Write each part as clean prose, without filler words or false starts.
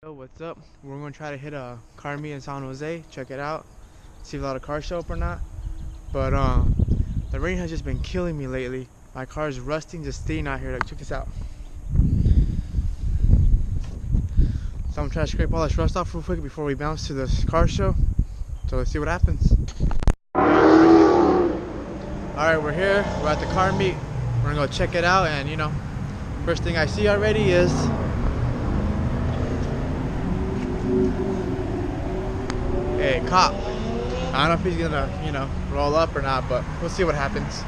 Yo, what's up? We're gonna try to hit a car meet in San Jose. Check it out. See if a lot of cars show up or not. But the rain has just been killing me lately. My car is rusting, just staying out here. Like, check this out. So I'm trying to scrape all this rust off real quick before we bounce to this car show. So let's see what happens. Alright, we're here. We're at the car meet. We're gonna go check it out, and first thing I see already is a cop. I don't know if he's gonna, roll up or not, but we'll see what happens.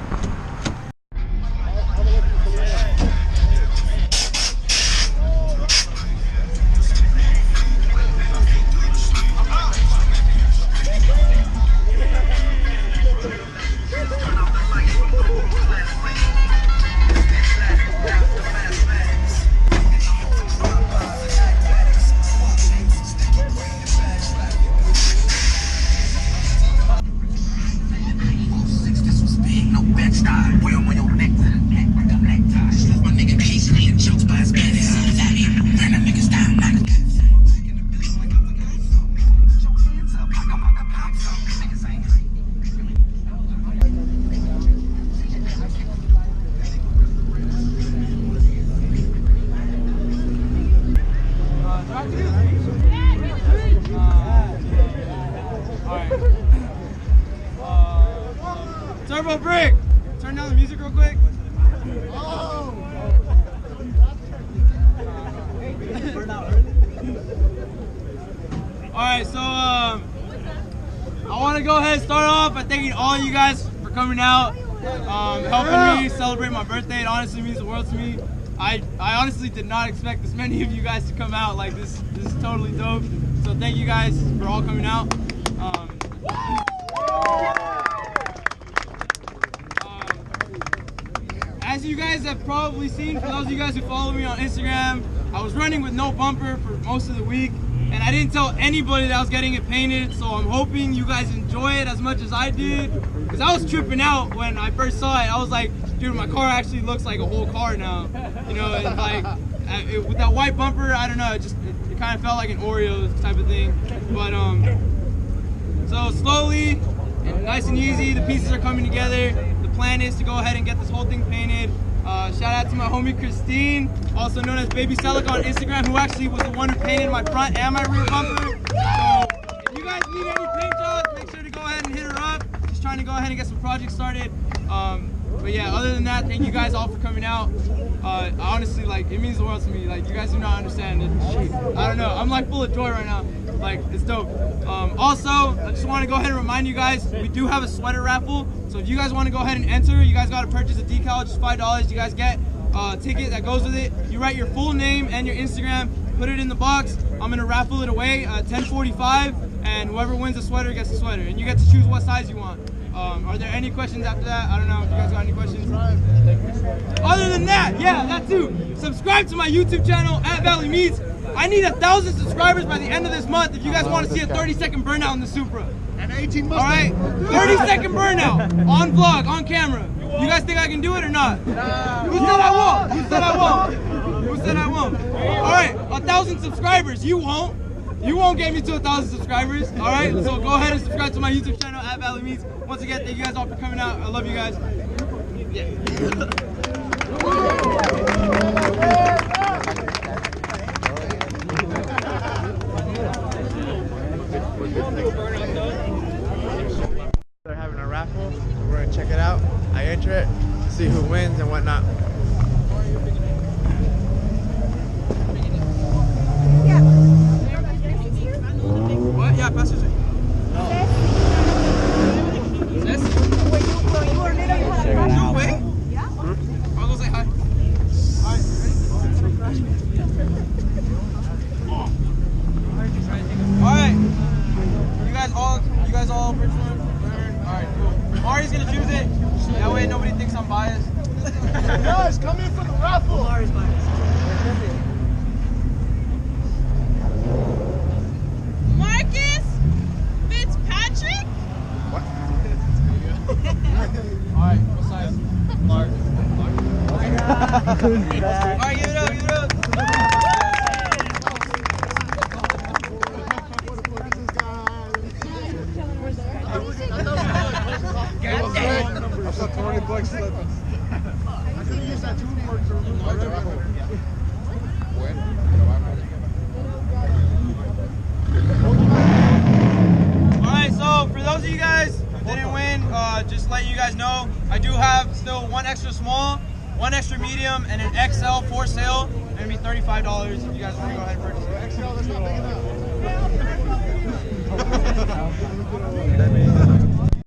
Turbo break! Turn down the music real quick. Alright, so I want to go ahead and start off by thanking all of you guys for coming out, helping me celebrate my birthday. It honestly means the world to me. I honestly did not expect this many of you guys to come out. Like, this is totally dope. So thank you guys for all coming out. As you guys have probably seen, for those of you guys who follow me on Instagram, I was running with no bumper for most of the week, and I didn't tell anybody that I was getting it painted, so I'm hoping you guys enjoy it as much as I did, because I was tripping out when I first saw it. I was like, dude, my car actually looks like a whole car now. And like, with that white bumper, I don't know, it kind of felt like an Oreo type of thing. But so slowly and nice and easy, the pieces are coming together. The plan is to go ahead and get this whole thing painted. Shout out to my homie Christine, also known as Baby Celica on Instagram, who actually was the one who painted my front and my rear bumper. So if you guys need any paint jobs, make sure to go ahead and hit her up. Just trying to go ahead and get some projects started. But yeah, other than that, thank you guys all for coming out. Honestly, like, it means the world to me. Like, you guys do not understand it. I don't know, I'm like full of joy right now. Like, it's dope. Also, I just want to go ahead and remind you guys, we do have a sweater raffle. So if you guys want to go ahead and enter, you guys got to purchase a decal, just $5. You guys get a ticket that goes with it. You write your full name and your Instagram, put it in the box. I'm going to raffle it away at 10:45, and whoever wins the sweater gets the sweater. And you get to choose what size you want. Are there any questions after that? I don't know if you guys got any questions. Other than that, yeah, that too. Subscribe to my YouTube channel, @ValleyMeats. I need 1,000 subscribers by the end of this month if you guys want to see a 30-second burnout in the Supra. And 18 Mustang. All right, 30-second burnout on vlog, on camera. You guys think I can do it or not? Who said I won't? Who said I won't? Who said I won't? All right, 1,000 subscribers. You won't. You won't get me to 1,000 subscribers. All right, so go ahead and subscribe to my YouTube channel, @ValleyMeats. Once again, thank you guys all for coming out. I love you guys. Yeah. They're having a raffle, so we're gonna check it out. I enter it, see who wins and whatnot. What? Yeah, pass it. No way? Yeah? I'll go say hi. Alright. You guys all first one? Alright, cool. Mari's gonna choose it. That way nobody thinks I'm biased. Guys, come in for the raffle. Mari's biased. Marcus Fitzpatrick? What? Alright, what size? Large. Alright, give it up, give it up. I could use that too for Alright, so for those of you guys who didn't win, just letting you guys know, I do have still one extra small, one extra medium, and an XL for sale. It's gonna be $35 if you guys want to go ahead and purchase it. XL, that's not big enough.